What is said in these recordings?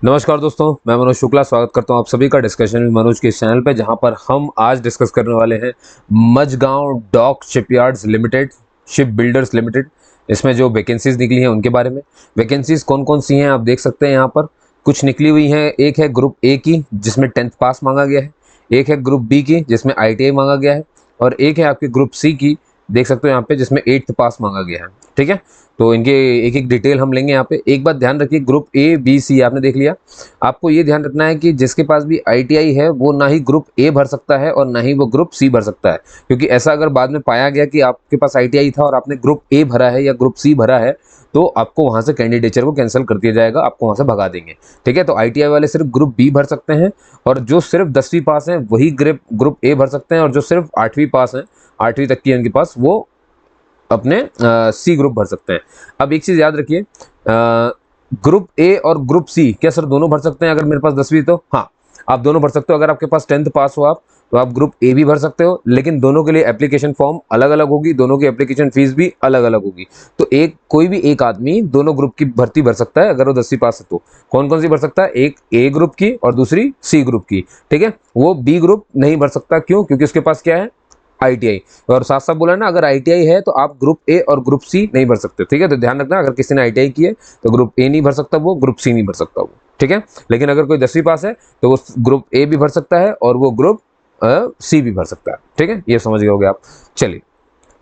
नमस्कार दोस्तों, मैं मनोज शुक्ला स्वागत करता हूं आप सभी का डिस्कशन विद मनोज के इस चैनल पे, जहां पर हम आज डिस्कस करने वाले हैं Mazagon dock shipyards limited, ship builders limited. इसमें जो वैकेंसीज निकली हैं उनके बारे में। वैकेंसीज कौन कौन सी हैं आप देख सकते हैं यहाँ पर कुछ निकली हुई हैं। एक है ग्रुप ए की जिसमें 10th पास मांगा गया है, एक है ग्रुप बी की जिसमें ITI मांगा गया है, और एक है आपकी ग्रुप सी की, देख सकते हो यहाँ पे, जिसमें 8th पास मांगा गया है। ठीक है, तो इनके एक एक डिटेल हम लेंगे यहाँ पे। एक बात ध्यान रखिए, ग्रुप ए बी सी आपने देख लिया। आपको ये ध्यान रखना है कि जिसके पास भी ITI है वो ना ही ग्रुप ए भर सकता है और ना ही वो ग्रुप सी भर सकता है, क्योंकि ऐसा अगर बाद में पाया गया कि आपके पास ITI था और आपने ग्रुप ए भरा है या ग्रुप सी भरा है, तो आपको वहां से कैंडिडेचर को कैंसिल कर दिया जाएगा, आपको वहां से भगा देंगे। ठीक है, तो ITI वाले सिर्फ ग्रुप बी भर सकते हैं, और जो सिर्फ 10वीं पास है वही ग्रुप ए भर सकते हैं, और जो सिर्फ 8वीं पास है, 8वीं तक की उनके पास, वो अपने सी ग्रुप भर सकते हैं। अब एक चीज याद रखिए, ग्रुप ए और ग्रुप सी क्या सर दोनों भर सकते हैं? अगर मेरे पास 10वीं, तो हाँ, आप दोनों भर सकते हो। अगर आपके पास 10th पास हो आप, तो आप ग्रुप ए भी भर सकते हो, लेकिन दोनों के लिए एप्लीकेशन फॉर्म अलग अलग होगी, दोनों की एप्लीकेशन फीस भी अलग अलग होगी। तो कोई भी एक आदमी दोनों ग्रुप की भर्ती भर सकता है अगर वो 10वीं पास है। तो कौन कौन सी भर सकता है? एक ए ग्रुप की और दूसरी सी ग्रुप की। ठीक है, वो बी ग्रुप नहीं भर सकता। क्यों? क्योंकि उसके पास क्या है? ITI। और साथ साथ बोला ना, अगर ITI है तो आप ग्रुप ए और ग्रुप सी नहीं भर सकते। ठीक है, तो ध्यान रखना, अगर किसी ने ITI की है तो ग्रुप ए नहीं भर सकता, वो ग्रुप सी नहीं भर सकता वो। ठीक है, लेकिन अगर कोई 10वीं पास है तो वो ग्रुप ए भी भर सकता है और वो ग्रुप सी भी भर सकता है। ठीक है, ये समझ गए होगे आप। चलिए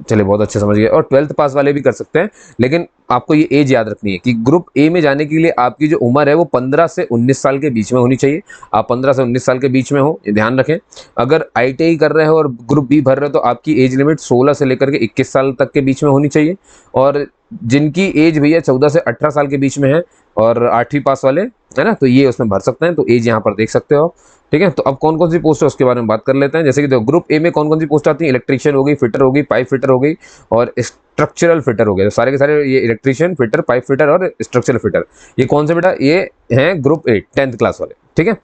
चलिए, बहुत अच्छे समझ गए। और 12th पास वाले भी कर सकते हैं, लेकिन आपको ये एज याद रखनी है कि ग्रुप ए में जाने के लिए आपकी जो उम्र है वो 15 से 19 साल के बीच में होनी चाहिए। आप 15 से 19 साल के बीच में हो, ये ध्यान रखें। अगर ITI कर रहे हो और ग्रुप बी भर रहे हो तो आपकी एज लिमिट 16 से लेकर के 21 साल तक के बीच में होनी चाहिए। और जिनकी एज भैया 14 से 18 साल के बीच में है और 8वीं पास वाले, है ना, तो ये उसमें भर सकते हैं। तो एज यहाँ पर देख सकते हो आप। ठीक है, तो अब कौन कौन सी पोस्ट है उसके बारे में बात कर लेते हैं। जैसे कि देखो, ग्रुप ए में कौन कौन सी पोस्ट आती है? इलेक्ट्रीशियन हो गई, फिटर हो गई, पाइप फिटर हो गई, और स्ट्रक्चरल फिटर हो गए। तो सारे के सारे ये इलेक्ट्रीशियन, फिटर, पाइप फिटर और स्ट्रक्चरल फिटर, ये कौन से बेटा? ये हैं ग्रुप ए 10th क्लास वाले। ठीक है,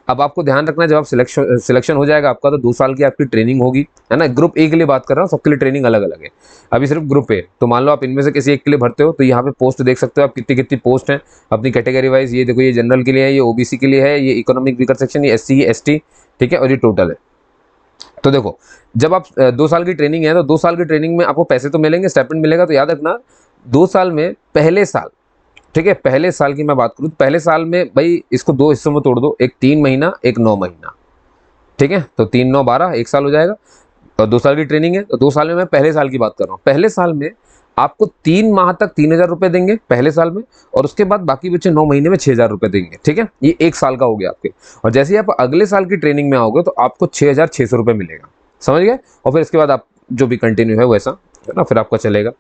अब आपको ध्यान रखना है, जब आप सिलेक्शन हो जाएगा आपका, तो 2 साल की आपकी ट्रेनिंग होगी, है ना। ग्रुप ए के लिए बात कर रहा हूँ, सबके लिए ट्रेनिंग अलग अलग है। अभी सिर्फ ग्रुप ए, तो मान लो आप इनमें से किसी एक के लिए भरते हो, तो यहाँ पे पोस्ट देख सकते हो आप, कितनी कितनी पोस्ट है अपनी कैटेगरी वाइज। ये देखो, ये जनरल के लिए है, ये OBC के लिए है, ये इकोनॉमिक वीकर सेक्शन, ये SC ST। ठीक है, और ये टोटल है। तो देखो, जब आप 2 साल की ट्रेनिंग है, तो 2 साल की ट्रेनिंग में आपको पैसे तो मिलेंगे, स्टाइपेंड मिलेगा। तो याद रखना, 2 साल में पहले साल, ठीक है, पहले साल की मैं बात करूँ तो पहले साल में भाई इसको 2 हिस्सों में तोड़ दो, एक 3 महीना, एक 9 महीना। ठीक है, तो 3 9 12, 1 साल हो जाएगा। और 2 साल की ट्रेनिंग है, तो 2 साल में मैं पहले साल की बात कर रहा हूँ। पहले साल में आपको 3 माह तक 3000 रुपए देंगे पहले साल में, और उसके बाद बाकी बच्चे 9 महीने में 6000 रुपए देंगे। ठीक है, ये 1 साल का हो गया आपके। और जैसे ही आप अगले साल की ट्रेनिंग में आओगे तो आपको 6600 रुपए मिलेगा। समझ गए? और फिर इसके बाद आप जो भी कंटिन्यू है वैसा, है ना, फिर आपका चलेगा।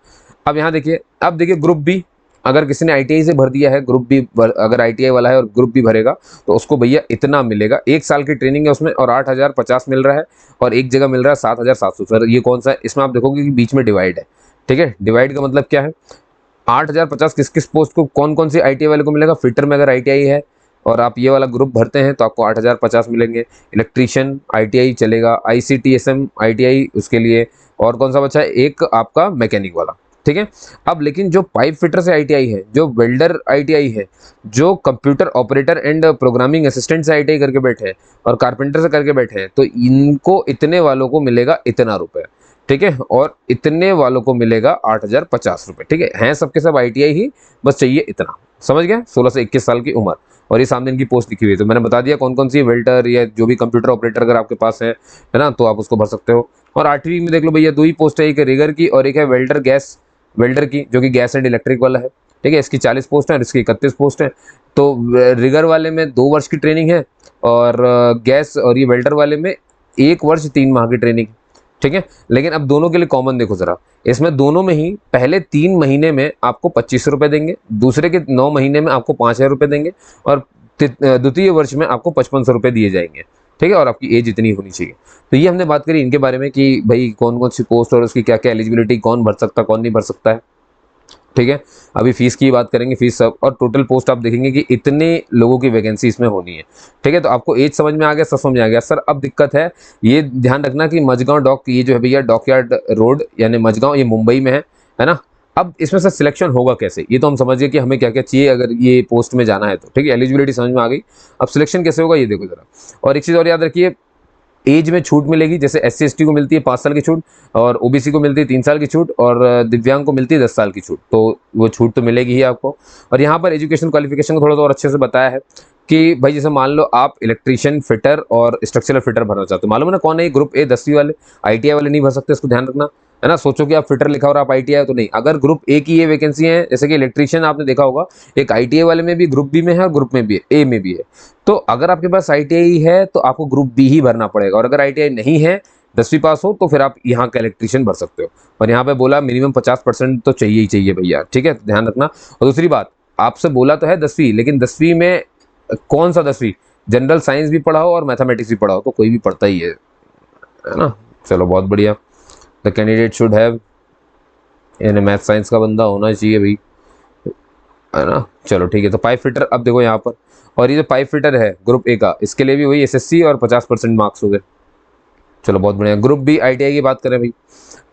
अब यहाँ देखिए, अब देखिए ग्रुप बी, अगर किसी ने ITI से भर दिया है, ग्रुप बी अगर ITI वाला है और ग्रुप बी भरेगा, तो उसको भैया इतना मिलेगा। 1 साल की ट्रेनिंग है उसमें, और 8050 मिल रहा है, और एक जगह मिल रहा है 7700। सर ये कौन सा है? इसमें आप देखोगे कि बीच में डिवाइड है। ठीक है, डिवाइड का मतलब क्या है? 8050 किस किस पोस्ट को, कौन कौन सी ITI वाले को मिलेगा? फिटर में अगर ITI है और आप ये वाला ग्रुप भरते हैं तो आपको 8050 मिलेंगे। इलेक्ट्रीशियन ITI चलेगा, ICTSM ITI उसके लिए, और कौन सा बचा है? एक आपका मैकेनिक वाला। ठीक है, अब लेकिन जो पाइप फिटर से ITI है, जो वेल्डर ITI है, जो computer operator and programming assistant से ITI करके बैठे हैं, और कारपेंटर से करके बैठे हैं, तो इनको, इतने वालों को मिलेगा इतना रुपए। ठीक है, और इतने वालों को मिलेगा 8050 रुपए। ठीक है सबके सब ITI ही, बस चाहिए इतना। समझ गया? 16 से 21 साल की उम्र, और ये सामने इनकी पोस्ट लिखी हुई है। तो मैंने बता दिया कौन कौन सी वेल्डर या जो भी कंप्यूटर ऑपरेटर अगर आपके पास है ना, तो आप उसको भर सकते हो। और 8वीं में देख लो भैया, 2 ही पोस्ट है, एक है रिगर की और एक है वेल्डर की, जो कि गैस एंड इलेक्ट्रिक वाला है। ठीक है, इसकी 40 पोस्ट है और इसकी 31 पोस्ट है। तो रिगर वाले में 2 वर्ष की ट्रेनिंग है, और गैस और ये वेल्डर वाले में 1 वर्ष 3 माह की ट्रेनिंग। ठीक है, लेकिन अब दोनों के लिए कॉमन देखो जरा, इसमें दोनों में ही पहले 3 महीने में आपको 2500 रुपए देंगे, दूसरे के 9 महीने में आपको 5000 रुपए देंगे, और द्वितीय वर्ष में आपको 5500 रुपए दिए जाएंगे। ठीक है, और आपकी एज इतनी होनी चाहिए। तो ये हमने बात करी इनके बारे में कि भाई कौन कौन सी पोस्ट और उसकी क्या क्या एलिजिबिलिटी, कौन भर सकता कौन नहीं भर सकता है। ठीक है, अभी फीस की बात करेंगे, फीस सब, और टोटल पोस्ट आप देखेंगे कि इतने लोगों की वैकेंसी इसमें होनी है। ठीक है, तो आपको एज समझ में आ गया, सब समझ में आ गया। सर अब दिक्कत है, ये ध्यान रखना कि मझगांव डॉक, ये जो है भैया डॉकयार्ड रोड यानी मझगांव, ये मुंबई में है ना। अब इसमें से सिलेक्शन होगा कैसे, ये तो हम समझ गए कि हमें क्या क्या चाहिए अगर ये पोस्ट में जाना है तो, ठीक है, एलिजिबिलिटी समझ में आ गई। अब सिलेक्शन कैसे होगा ये देखो जरा। और एक चीज़ और याद रखिए, एज में छूट मिलेगी, जैसे एससी एसटी को मिलती है 5 साल की छूट, और ओबीसी को मिलती है 3 साल की छूट, और दिव्यांग को मिलती है 10 साल की छूट, तो वो छूट तो मिलेगी ही आपको। और यहाँ पर एजुकेशन क्वालिफिकेशन को थोड़ा सा और अच्छे से बताया है कि भाई जैसे मान लो आप इलेक्ट्रीशियन, फिटर और स्ट्रक्चरल फिटर भरना चाहते हो, मालूम है ना कौन है ये ग्रुप ए 10वीं वाले, आईटीआई वाले नहीं भर सकते, इसको ध्यान रखना है ना। सोचो कि आप फिटर लिखा और आप आईटीआई तो नहीं, अगर ग्रुप ए की ये वैकेंसी है, जैसे कि इलेक्ट्रीशियन आपने देखा होगा एक आईटीआई वाले में भी ग्रुप बी में है और ग्रुप में भी है, ए में भी है। तो अगर आपके पास आईटीआई है तो आपको ग्रुप बी ही भरना पड़ेगा, और अगर आईटीआई नहीं है 10वीं पास हो तो फिर आप यहाँ का इलेक्ट्रीशियन भर सकते हो। और यहाँ पे बोला मिनिमम 50% तो चाहिए ही चाहिए भैया, ठीक है, ध्यान रखना। और दूसरी बात, आपसे बोला तो है 10वीं, लेकिन 10वीं में कौन सा 10वीं, जनरल साइंस भी पढ़ा हो और मैथमेटिक्स भी पढ़ा हो, तो कोई भी पढ़ता ही है ना। चलो बहुत बढ़िया। द कैंडिडेट शुड हैव, यानी मैथ साइंस का बंदा होना चाहिए भाई, है ना। चलो ठीक है, तो पाइप फिटर अब देखो यहाँ पर, और ये जो पाइप फिटर है ग्रुप ए का, इसके लिए भी वही एसएससी और 50% मार्क्स हो गए। चलो बहुत बढ़िया। ग्रुप बी आईटीआई की बात करें भाई,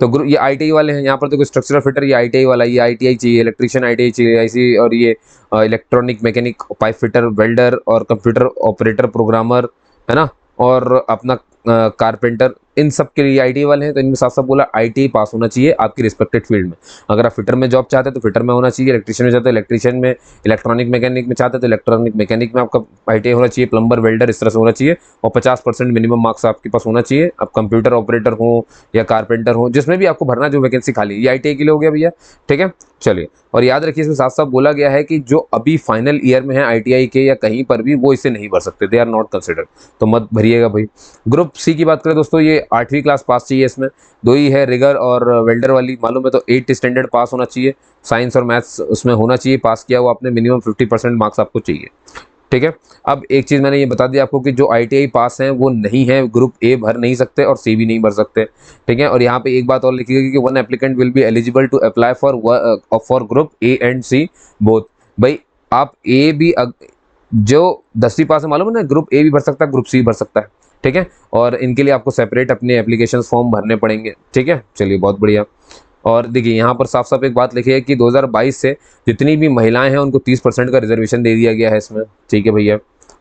तो ग्रुप ये आईटीआई वाले हैं, यहाँ पर देखो स्ट्रक्चरल फिटर ये आईटीआई वाला, ये आईटीआई चाहिए, इलेक्ट्रीशियन आईटीआई चाहिए ऐसी, और ये electronic mechanic, pipe fitter, welder और कंप्यूटर ऑपरेटर प्रोग्रामर, है ना, और अपना कारपेंटर, इन सब के लिए आईटीआई वाले हैं। तो इनमें साफ साफ बोला आईटीआई पास होना चाहिए आपकी रिस्पेक्टेड फील्ड में। अगर आप फिटर में जॉब चाहते हैं तो फिटर में होना चाहिए, इलेक्ट्रीशियन में चाहते हैं इलेक्ट्रीशियन में, इलेक्ट्रॉनिक मैकेनिक में चाहते हैं तो इलेक्ट्रॉनिक मैकेनिक में आपका आईटीआई होना चाहिए, प्लम्बर, वेल्डर इस तरह से होना चाहिए, और 50% मिनिमम मार्क्स आपके पास होना चाहिए। अब कंप्यूटर ऑपरेटर हो या कारपेंटर हो, जिसमें भी आपको भरना जो वैकेंसी खाली, ये आईटीआई के लिए हो गया भैया, ठीक है। चलिए, और याद रखिए इसमें साफ साफ बोला गया है कि जो अभी फाइनल ईयर में है आईटीआई के या कहीं पर भी, वो इसे नहीं भर सकते, दे आर नॉट कंसिडर्ड, तो मत भरिएगा भाई। ग्रुप सी की बात करें दोस्तों, ये 8वीं क्लास पास चाहिए, इसमें दो ही है, रिगर और वेल्डर वाली, मालूम है, तो 8th स्टैंडर्ड पास होना चाहिए, साइंस और मैथ्स उसमें होना चाहिए, पास किया हुआ आपने, मिनिमम 50% मार्क्स आपको चाहिए, ठीक है। अब एक चीज़ मैंने ये बता दिया आपको कि जो आईटीआई पास हैं वो नहीं है, ग्रुप ए भर नहीं सकते और सी भी नहीं भर सकते, ठीक है। और यहाँ पे एक बात और लिखी गई कि one applicant will be eligible to apply for group A and C both. भाई आप ए भी जो 10वीं पास है, मालूम है ना, ग्रुप ए भी भर सकता है, ग्रुप सी भर सकता है, ठीक है। और इनके लिए आपको सेपरेट अपने एप्लीकेशन फॉर्म भरने पड़ेंगे, ठीक है। चलिए बहुत बढ़िया। और देखिए यहाँ पर साफ साफ एक बात लिखी है कि 2022 से जितनी भी महिलाएं हैं उनको 30% का रिजर्वेशन दे दिया गया है इसमें, ठीक है भैया।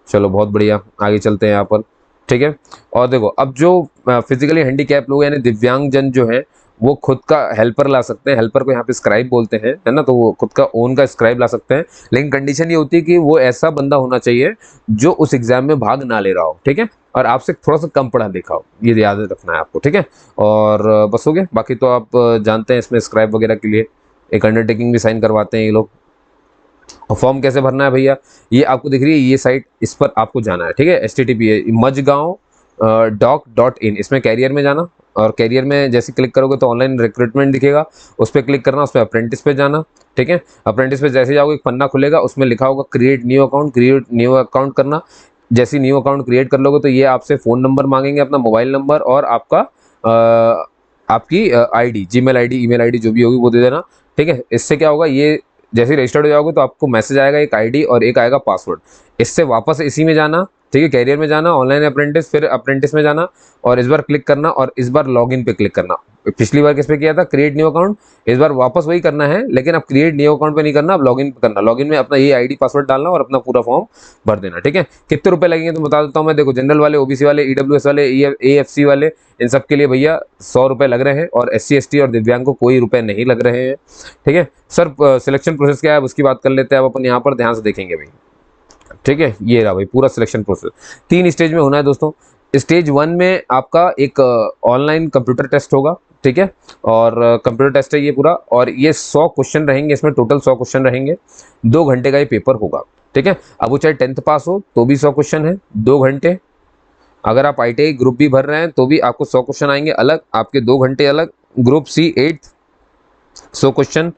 चलो बहुत बढ़िया, आगे चलते हैं यहाँ पर, ठीक है। और देखो अब जो फिजिकली हैंडीकैप लोग यानी दिव्यांग जन जो है, वो खुद का हेल्पर ला सकते हैं, हेल्पर को यहाँ पे स्क्राइब बोलते हैं, है ना, तो वो खुद का ओन का स्क्राइब ला सकते हैं, लेकिन कंडीशन ये होती है कि वो ऐसा बंदा होना चाहिए जो उस एग्जाम में भाग ना ले रहा हो, ठीक है, और आपसे थोड़ा सा कम पढ़ा लिखा हो, ये याद रखना है आपको, ठीक है। और बस हो गया, बाकी तो आप जानते हैं इसमें स्क्राइब वगैरह के लिए एक अंडरटेकिंग भी साइन करवाते हैं ये लोग। और फॉर्म कैसे भरना है भैया, ये आपको दिख रही है ये साइट, इस पर आपको जाना है, ठीक है, http majgaon.in, इसमें कैरियर में जाना, और कैरियर में जैसे क्लिक करोगे तो ऑनलाइन रिक्रूटमेंट दिखेगा, उस पर क्लिक करना, उस पर अप्रेंटिस पे जाना, ठीक है। अप्रेंटिस पे जैसे जाओगे एक पन्ना खुलेगा, उसमें लिखा होगा create new account, create new account करना। जैसे न्यू अकाउंट क्रिएट कर लोगे तो ये आपसे फ़ोन नंबर मांगेंगे, अपना मोबाइल नंबर और आपका आपकी ID, Gmail ID, email ID जो भी होगी वो दे देना, ठीक है। इससे क्या होगा, ये जैसे ही रजिस्टर्ड हो जाओगे तो आपको मैसेज आएगा, एक आईडी और एक आएगा पासवर्ड, इससे वापस इसी में जाना, ठीक है, कैरियर में जाना, ऑनलाइन अप्रेंटिस, फिर अप्रेंटिस में जाना, और इस बार क्लिक करना, और इस बार लॉगिन पे क्लिक करना। पिछली बार किस पे किया था, क्रिएट न्यू अकाउंट, इस बार वापस वही करना है, लेकिन अब क्रिएट न्यू अकाउंट पे नहीं करना, अब लॉगिन पे करना, लॉगिन में अपना ये आईडी पासवर्ड डालना और अपना पूरा फॉर्म भर देना, ठीक है। कितने रुपए लगेंगे तो बता देता हूँ मैं, देखो जनरल वाले, ओबीसी वाले, ईडब्ल्यूएस वाले, एएफसी वाले, इन सब के लिए भैया 100 रुपये लग रहे हैं, और एससी एसटी और दिव्यांग को कोई रुपए नहीं लग रहे हैं, ठीक है। सर सिलेक्शन प्रोसेस क्या है उसकी बात कर लेते हैं, अब अपन यहाँ पर ध्यान से देखेंगे भाई, ठीक है। ये रहा भाई पूरा सिलेक्शन प्रोसेस, 3 स्टेज में होना है दोस्तों। स्टेज 1 में आपका एक ऑनलाइन कंप्यूटर टेस्ट होगा, ठीक है, और कंप्यूटर टेस्ट है ये पूरा, और ये 100 क्वेश्चन रहेंगे इसमें, टोटल 100 क्वेश्चन रहेंगे, 2 घंटे का ये पेपर होगा, ठीक है। अब वो चाहे 10th पास हो तो भी 100 क्वेश्चन है, 2 घंटे। अगर आप आईटीआई ग्रुप भी भर रहे हैं तो भी आपको 100 क्वेश्चन आएंगे अलग, आपके 2 घंटे अलग। ग्रुप सी 8 100 क्वेश्चन,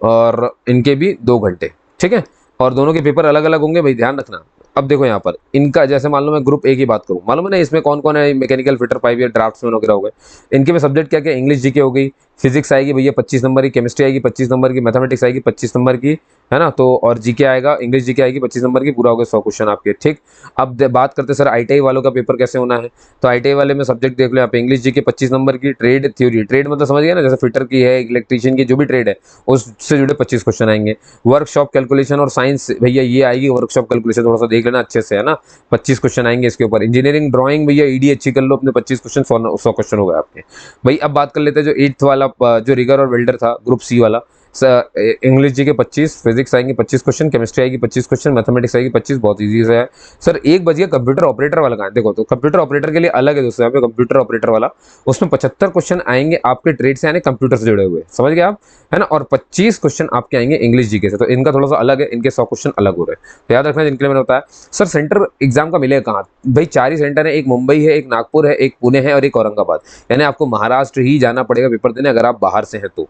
और इनके भी 2 घंटे, ठीक है, और दोनों के पेपर अलग अलग होंगे भाई, ध्यान रखना। अब देखो यहाँ पर इनका, जैसे मान लो मैं ग्रुप ए की बात करूँ, मालूम है ना इसमें कौन कौन है, मैकेनिकल फिटर, पाइप या ड्राफ्ट्समैन वगैरह हो गए। इनके में सब्जेक्ट क्या क्या, इंग्लिश जीके हो गई, फिजिक्स आएगी भैया 25 नंबर की, केमिस्ट्री आएगी 25 नंबर की, मैथमेटिक्स आएगी 25 नंबर की, है ना। तो और जीके आएगा, इंग्लिश जीके आएगी 25 नंबर की, पूरा हो गया 100 क्वेश्चन आपके। ठीक, अब बात करते हैं सर आईटीआई वालों का पेपर कैसे होना है। तो आईटीआई वाले में सब्जेक्ट देख लो यहाँ पे, इंग्लिश जीके 25 नंबर की, ट्रेड थ्योरी, ट्रेड मतलब समझ गया ना, जैसे फिटर की है, इलेक्ट्रीशियन की, जो भी ट्रेड है उससे जुड़े 25 क्वेश्चन आएंगे। वर्कशॉप कैलकुलेशन और साइंस भैया ये आएगी, वर्कशॉप कैलकुलेशन थोड़ा सा देख लेना अच्छे से, है ना, 25 क्वेश्चन आएंगे इसके ऊपर। इंजीनियरिंग ड्राइंग भैया ईडी अच्छी कर लो अपने, 25 क्वेश्चन, 100 क्वेश्चन हो गए आपके भाई। अब बात कर लेते हैं जो 8th वाला जो रिगर और वेल्डर था ग्रुप सी वाला। इंग्लिश जी के 25, फिजिक्स आएंगे 25 क्वेश्चन, केमिस्ट्री आएगी 25 क्वेश्चन, मैथमेटिक्स आएगी 25, बहुत इजी से है सर। एक बजिए कंप्यूटर ऑपरेटर वाला कहाँ है, देखो तो कंप्यूटर ऑपरेटर के लिए अलग है दोस्तों, यहाँ पे कंप्यूटर ऑपरेटर वाला, उसमें 75 क्वेश्चन आएंगे आपके ट्रेड से, यानी कंप्यूटर से जुड़े हुए, समझ गए आप, है ना। और 25 क्वेश्चन आपके आएंगे इंग्लिश जीके से, तो इनका थोड़ा सा अलग है, इनके 100 क्वेश्चन अलग हो रहे हैं, तो याद रखना जिनके लिए मैंने बताया। सर सेंटर एग्जाम का मिलेगा कहाँ भाई, 4 ही सेंटर है, एक मुंबई है, एक नागपुर है, एक पुणे है और एक औरंगाबाद, यानी आपको महाराष्ट्र ही जाना पड़ेगा पेपर देने अगर आप बाहर से हैं तो।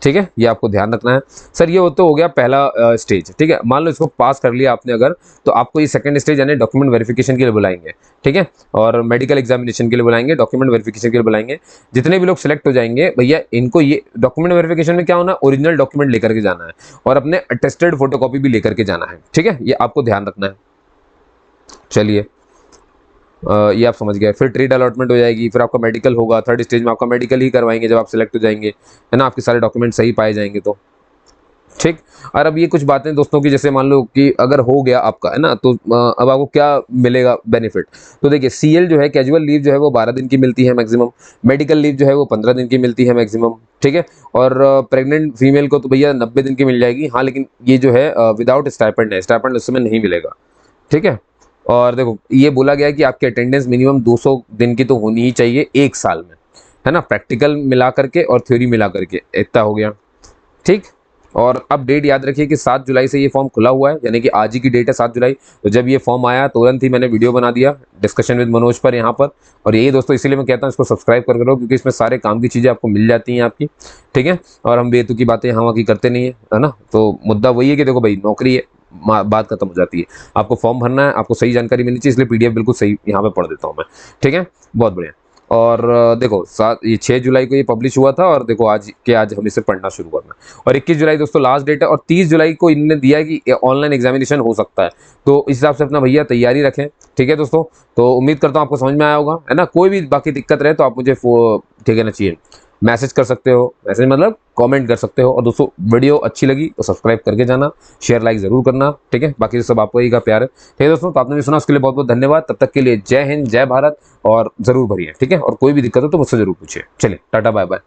ठीक है, ये आपको ध्यान रखना है सर। ये तो हो गया पहला स्टेज, ठीक है। मान लो इसको पास कर लिया आपने अगर, तो आपको ये सेकंड स्टेज यानी डॉक्यूमेंट वेरिफिकेशन के लिए बुलाएंगे, ठीक है, और मेडिकल एग्जामिनेशन के लिए बुलाएंगे, डॉक्यूमेंट वेरिफिकेशन के लिए बुलाएंगे। जितने भी लोग सिलेक्ट हो जाएंगे भैया, इनको ये डॉक्यूमेंट वेरिफिकेशन में क्या होना है, ओरिजिनल डॉक्यूमेंट लेकर के जाना है और अपने अटेस्टेड फोटोकॉपी भी लेकर के जाना है, ठीक है, ये आपको ध्यान रखना है। चलिए, ये आप समझ गए। फिर ट्रेड अलॉटमेंट हो जाएगी, फिर आपका मेडिकल होगा, थर्ड स्टेज में आपका मेडिकल ही करवाएंगे जब आप सिलेक्ट हो जाएंगे, है ना, आपके सारे डॉक्यूमेंट सही पाए जाएंगे तो। ठीक, और अब ये कुछ बातें दोस्तों की, जैसे मान लो कि अगर हो गया आपका, है ना, तो अब आपको क्या मिलेगा बेनिफिट। तो देखिए सीएल जो है, कैजुअल लीव जो है वो 12 दिन की मिलती है मैक्सिमम, मेडिकल लीव जो है वो 15 दिन की मिलती है मैक्सिमम, ठीक है। और प्रेग्नेंट फीमेल को तो भैया 90 दिन की मिल जाएगी, हाँ, लेकिन ये जो है विदाउट स्टाइपेंड है, स्टाइपेंड उस समय नहीं मिलेगा, ठीक है। और देखो ये बोला गया है कि आपकी अटेंडेंस मिनिमम 200 दिन की तो होनी ही चाहिए एक साल में, है ना, प्रैक्टिकल मिला करके और थ्योरी मिला करके, इतना हो गया, ठीक। और अब डेट याद रखिए कि 7 जुलाई से ये फॉर्म खुला हुआ है, यानी कि आज ही की डेट है 7 जुलाई। तो जब ये फॉर्म आया तुरंत ही मैंने वीडियो बना दिया डिस्कशन विद मनोज पर यहाँ पर, और यही दोस्तों इसीलिए मैं कहता हूँ इसको सब्सक्राइब कर करो, क्योंकि इसमें सारे काम की चीज़ें आपको मिल जाती हैं आपकी, ठीक है। और हम बेतुकी बातें यहाँ वहाँ की करते नहीं है ना। तो मुद्दा वही है कि देखो भाई नौकरी है, बात खत्म हो जाती है, आपको फॉर्म भरना है, आपको सही जानकारी मिलनी चाहिए, इसलिए पीडीएफ बिल्कुल सही यहाँ पे पढ़ देता हूँ मैं, ठीक है, बहुत बढ़िया। और देखो ये 6 जुलाई को ये पब्लिश हुआ था, और देखो आज हम इसे पढ़ना शुरू करना, और 21 जुलाई दोस्तों लास्ट डेट है, और 30 जुलाई को इन्होंने दिया है कि ऑनलाइन एग्जामिनेशन हो सकता है, तो इस हिसाब से अपना भैया तैयारी रखें, ठीक है दोस्तों। तो उम्मीद करता हूँ आपको समझ में आया होगा, है ना। कोई भी बाकी दिक्कत रहे तो आप मुझे ठीक है ना चाहिए मैसेज कर सकते हो, मैसेज मतलब कमेंट कर सकते हो। और दोस्तों वीडियो अच्छी लगी तो सब्सक्राइब करके जाना, शेयर लाइक जरूर करना, ठीक है। बाकी सब आपको ही का प्यार है, ठीक है दोस्तों। तो आपने भी सुना उसके लिए बहुत बहुत धन्यवाद। तब तक के लिए जय हिंद, जय भारत, और जरूर भरिए, ठीक है। और कोई भी दिक्कत हो तो मुझसे जरूर पूछिए। चलिए टाटा बाय बाय।